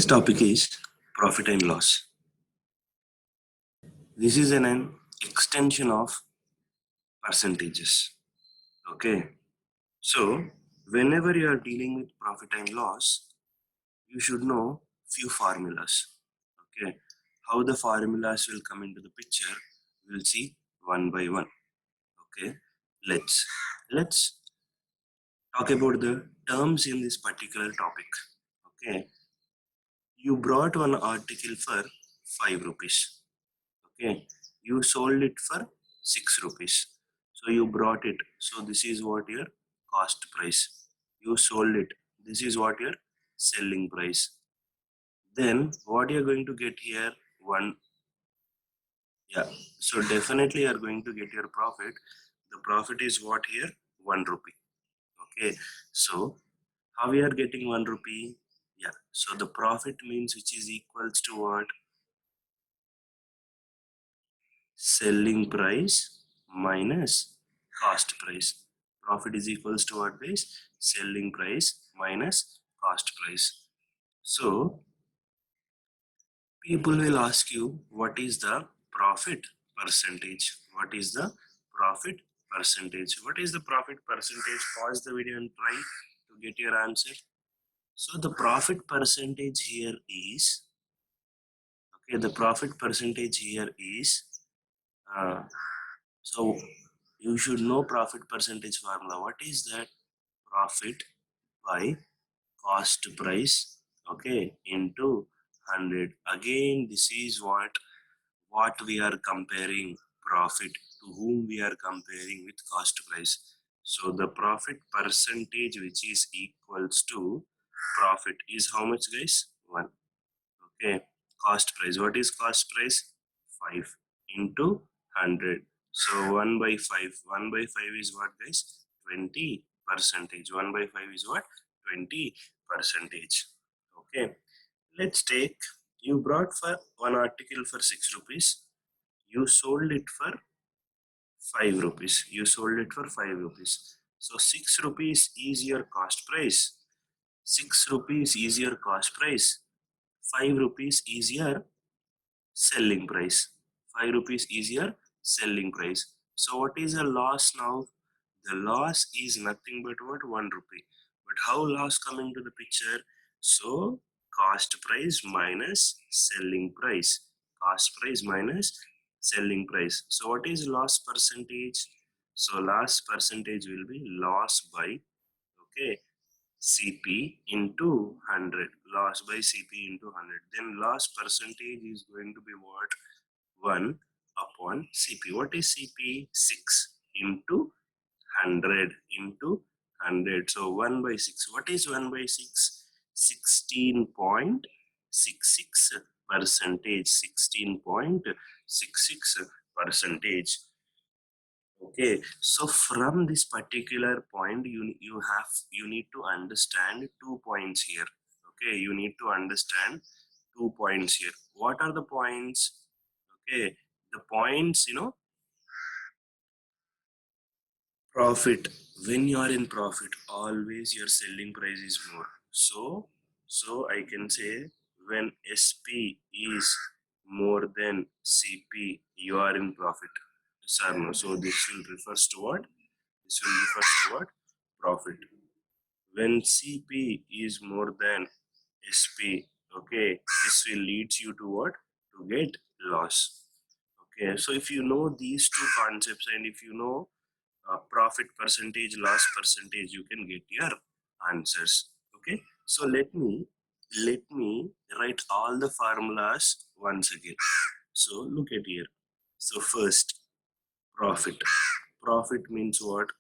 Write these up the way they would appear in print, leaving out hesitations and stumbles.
Today's topic is profit and loss. This is an extension of percentages. Okay. So whenever you are dealing with profit and loss, you should know few formulas. Okay. How the formulas will come into the picture, we'll see one by one. Okay. Let's talk about the terms in this particular topic. Okay. You brought one article for 5 rupees. Okay, you sold it for 6 rupees. So you brought it. So this is what your cost price. You sold it. This is what your selling price. Then what you're going to get here? One. Yeah. So definitely you are going to get your profit. The profit is what here? 1 rupee. Okay. So how we are getting 1 rupee? Yeah. So the profit means which is equals to what? Selling price minus cost price. Profit is equals to what guys? Selling price minus cost price. So people will ask you, what is the profit percentage? What is the profit percentage? What is the profit percentage? Pause the video and try to get your answer. So the profit percentage here is, okay, the profit percentage here is, so you should know profit percentage formula. What is that? Profit by cost price, okay, into 100. Again, this is what we are comparing. Profit, to whom we are comparing with cost price. So the profit percentage which is equals to profit is how much guys? 1. Okay. Cost price, what is cost price? 5 into 100. So 1 by 5. 1 by 5 is what guys? 20 percentage. 1 by 5 is what? 20 percentage. Okay. Let's take, you brought for one article for 6 rupees. You sold it for 5 rupees. You sold it for 5 rupees. So 6 rupees is your cost price. 6 rupees is your cost price. 5 rupees is your selling price. 5 rupees is your selling price. So what is the loss now? The loss is nothing but what? 1 rupee. But how loss come into the picture? So cost price minus selling price. Cost price minus selling price. So what is loss percentage? So loss percentage will be loss by, okay, CP into 100. Loss by CP into 100. Then loss percentage is going to be what? 1 upon CP. What is CP? 6 into 100 into 100. So 1 by 6. What is 1 by 6? 16.66 percentage. 16.66 percentage. Okay, so from this particular point, you need to understand 2 points here. Okay, you need to understand 2 points here. What are the points? Okay, the points, profit. When you are in profit, always your selling price is more. So I can say when SP is more than CP, you are in profit. Yes or no? So this will refers to what? This will refers to what? Profit. When CP is more than SP, okay, this will leads you to what? To get loss. Okay, so if you know these two concepts and if you know profit percentage, loss percentage, you can get your answers. Okay, so let me write all the formulas once again. So look at here. So first, profit. Profit means what?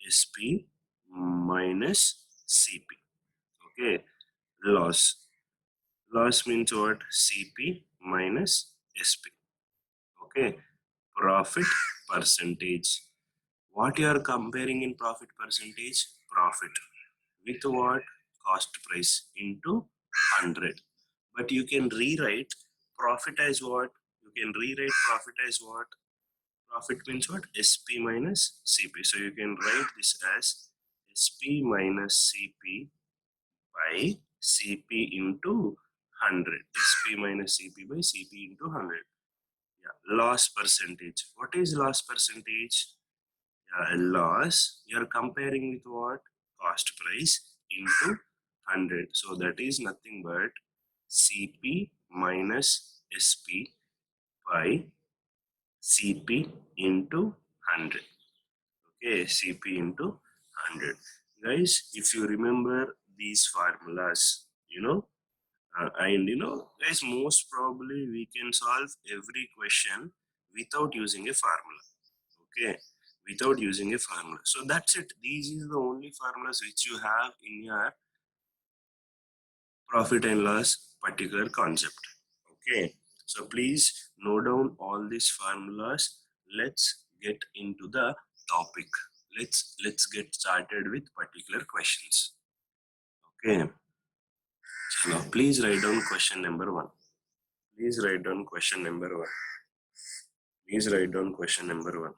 SP minus CP. Okay, loss. Loss means what? CP minus SP. Okay, profit percentage. What you are comparing in profit percentage? Profit with what? Cost price into 100. But you can rewrite profit as what? You can rewrite profit as what? Profit means what? SP minus CP. So you can write this as SP minus CP by CP into 100. SP minus CP by CP into 100. Yeah, loss percentage. What is loss percentage? Yeah, loss, you're comparing with what? Cost price into 100. So that is nothing but CP minus SP by CP into 100. Okay, CP into 100. Guys, if you remember these formulas, and guys, most probably we can solve every question without using a formula. Okay, without using a formula. So that's it. These is the only formulas which you have in your profit and loss particular concept. Okay, so please note down all these formulas. Let's get into the topic. Let's get started with particular questions. Okay, so now please write down question number one. Please write down question number one. Please write down question number one.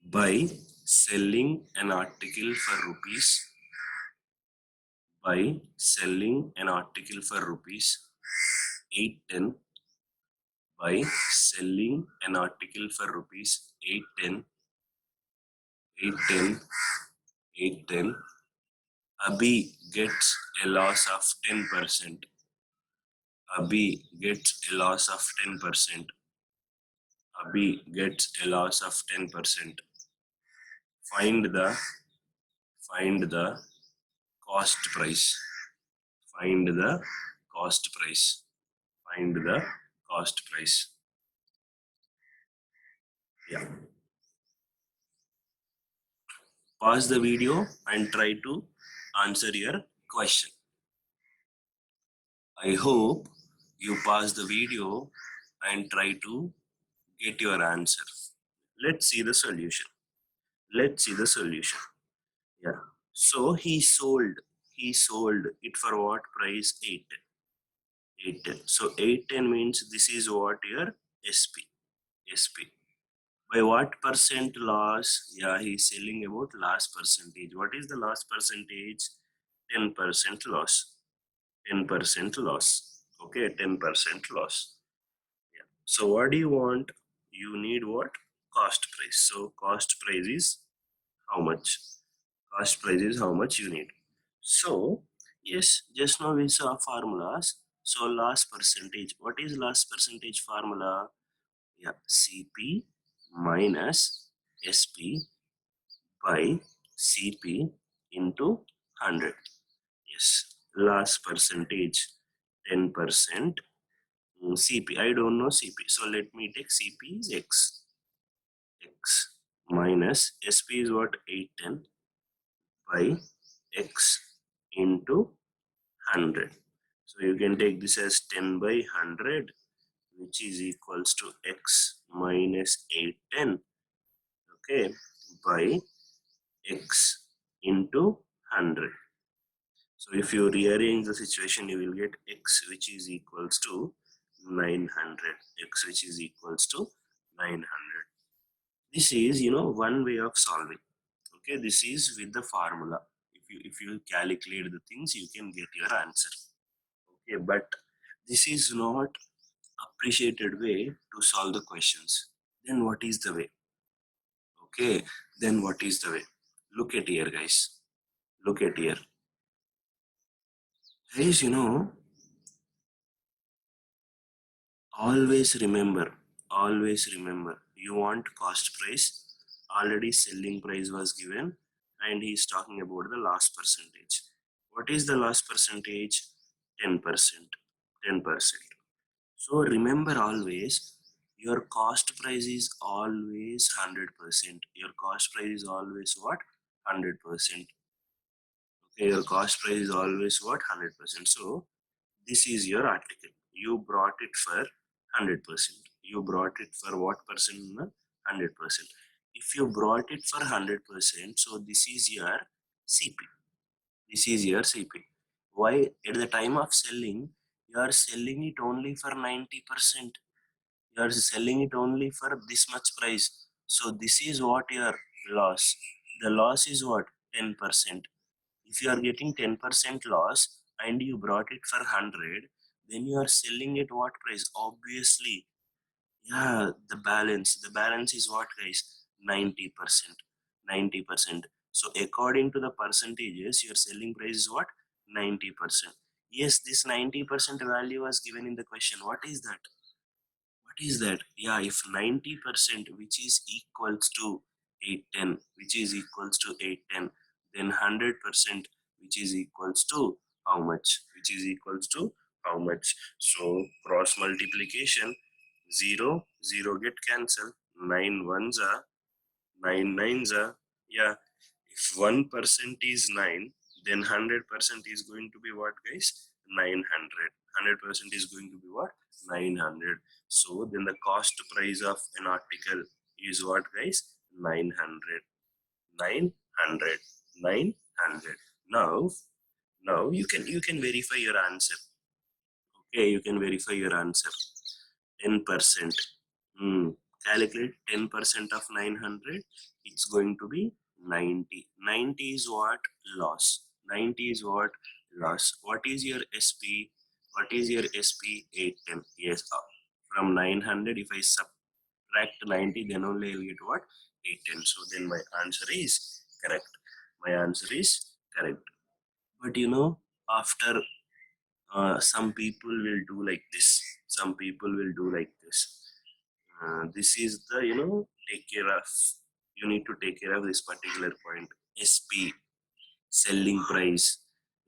By selling an article for rupees, by selling an article for rupees 810, by selling an article for rupees 810, 810, 810, Abhi gets a loss of 10%. Abhi gets a loss of 10%. Abhi gets a loss of 10%. Find the cost price. Find the cost price. Find the cost price. Yeah. Pause the video and try to answer your question. I hope you pause the video and try to get your answer. Let's see the solution. Let's see the solution. Yeah. So he sold it for what price? 810. So 810 means this is what your SP. SP. By what percent loss? Yeah, he's selling about loss percentage. What is the loss percentage? 10% loss. 10% loss. Okay, 10% loss. Yeah. So what do you want? You need what? Cost price. So cost price is how much? Cost price is how much you need. So yes, just now we saw formulas. So loss percentage. What is loss percentage formula? Yeah, CP minus SP by CP into 100. Yes, loss percentage 10%. CP, I don't know CP. So let me take CP is X. X minus SP is what? 810 by X into 100. So you can take this as 10 by 100, which is equals to X minus 810. Okay, by X into 100. So if you rearrange the situation, you will get X which is equals to 900. X which is equals to 900. This is one way of solving. Okay, this is with the formula. If you calculate the things, you can get your answer. Okay, but this is not appreciated way to solve the questions. Then what is the way? Okay, then what is the way? Look at here, guys. Look at here. Guys, always remember, you want cost price. Already selling price was given, and he is talking about the loss percentage. What is the loss percentage? 10%. 10%. So remember always, your cost price is always 100%. Your cost price is always what? 100%. Okay, your cost price is always what? 100%. So this is your article. You brought it for 100%. You brought it for what percent? 100%. If you brought it for 100%, so this is your CP. This is your CP. Why? At the time of selling, you are selling it only for 90%. You are selling it only for this much price. So this is what your loss. The loss is what? 10%. If you are getting 10% loss and you brought it for 100, then you are selling at what price? Obviously, yeah, the balance is what, guys? 90%. 90%. So according to the percentages, your selling price is what? 90%. Yes, this 90% value was given in the question. What is that? What is that? Yeah, if 90%, which is equals to 810, which is equals to 810, then 100%, which is equals to how much? Which is equals to how much? So cross multiplication, 0, 0 get cancelled, 9 ones are, 9 nines are, yeah. If 1% is 9, then 100% is going to be what, guys? 900. 100% is going to be what? 900. So then the cost price of an article is what, guys? 900. 900. 900. Now, now you can verify your answer. Okay, you can verify your answer. 10%. Calculate 10% of 900. It's going to be 90. 90 is what? Loss. 90 is what? Loss. What is your SP? What is your SP? 810. Yes. From 900, if I subtract 90, then only I'll get what? 810. So then my answer is correct. My answer is correct. But after some people will do like this. Some people will do like this. This is the, take care of, you need to take care of this particular point. SP, selling price.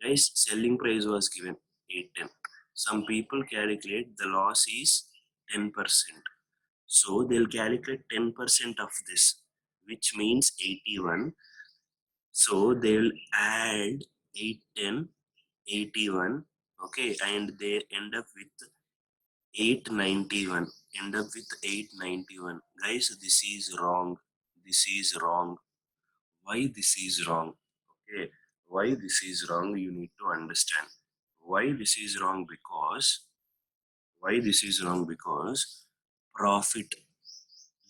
Guys, selling price was given 810. Some people calculate the loss is 10%. So they'll calculate 10% of this, which means 81. So they'll add 810, 81, okay, and they end up with 891. End up with 891. Guys, this is wrong. This is wrong. Why this is wrong? Okay, why this is wrong? You need to understand. Why this is wrong? Because profit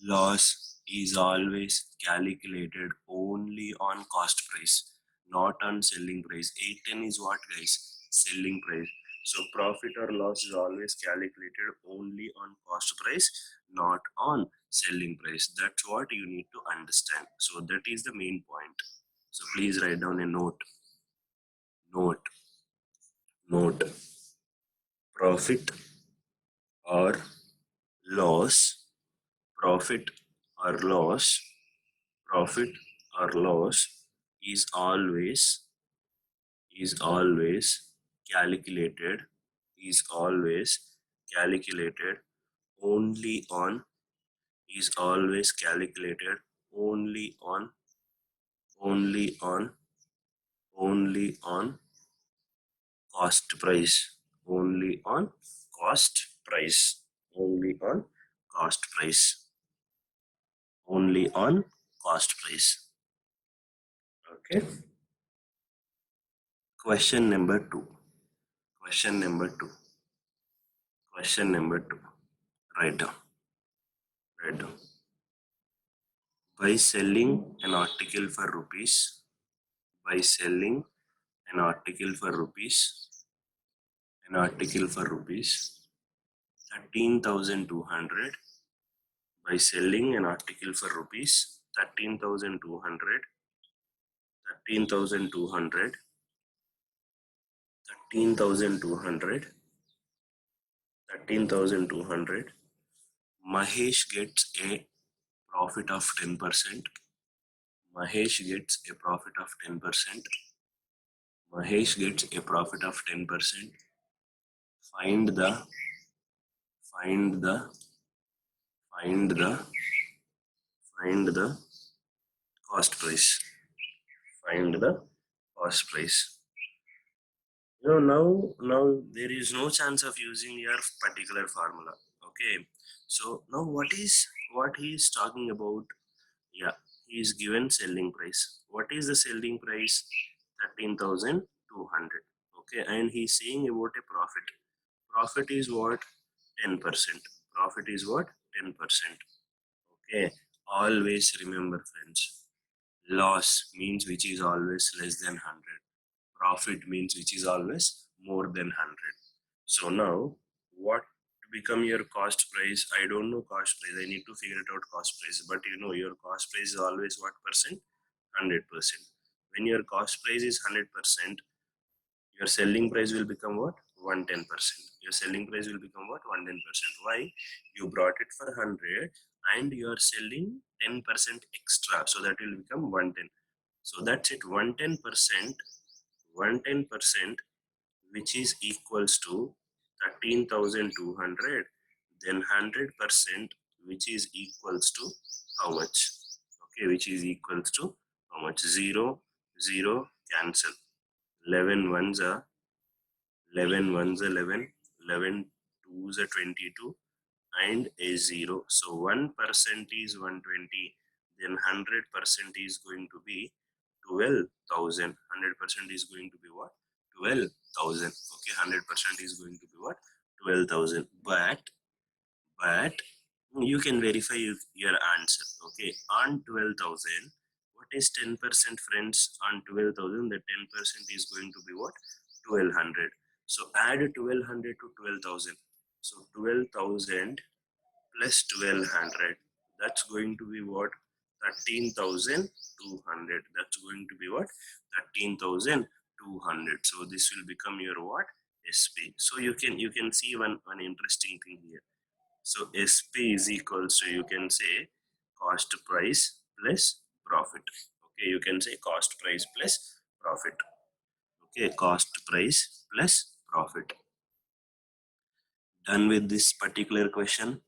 loss is always calculated only on cost price, not on selling price. 810 is what, guys? Selling price. So profit or loss is always calculated only on cost price, not on selling price. That's what you need to understand. So that is the main point. So please write down a note. Note. Profit or loss. Profit or loss. Profit or loss is always calculated is always calculated only on is always calculated only on only on cost price only on cost price only on cost price only on cost price. Okay. Question number 2. Question number 2. Question number 2. Write down. Write down. By selling an article for rupees, by selling an article for rupees, 13,200, by selling an article for rupees 13,200, 13,200, 13,200, 13,200, Mahesh gets a profit of 10%. Mahesh gets a profit of 10%. Mahesh gets a profit of 10%. Find the find the find the find the cost price. Find the cost price. Now there is no chance of using your particular formula. Okay. So now what he is talking about? Yeah, he is given selling price. What is the selling price? 13,200. Okay, and he's saying about a profit. Profit is what? 10%. Profit is what? 10%. Okay, always remember, friends, loss means which is always less than 100. profit means which is always more than 100. So now what become your cost price? I don't know cost price. I need to figure it out cost price. But you know your cost price is always what percent? 100%. When your cost price is 100%, your selling price will become what? 110%. Your selling price will become what? 110%. Why? You brought it for 100 and you are selling 10% extra. So that will become 110. So that's it. 110%, 110%, which is equals to 13,200. Then 100%, which is equals to how much? Okay, which is equals to how much? 0, 0, cancel. 11 ones are 11 ones are 11, 11 twos are 22, and a 0. So 1% is 120, then 100% is going to be 12,000. 100% is going to be what? 12,000. Okay, 100% is going to be what? 12,000. But you can verify your answer. Okay, on 12,000, what is 10%, friends? On 12,000, the 10% is going to be what? 1,200. So add 1,200 to 12,000. So 12,000 plus 1,200, that's going to be what? 13,200. That's going to be what? 13,200. So this will become your what? SP. So you can see one interesting thing here. So SP is equals to, you can say, cost price plus profit. Okay, you can say cost price plus profit. Okay, cost price plus profit. Done with this particular question.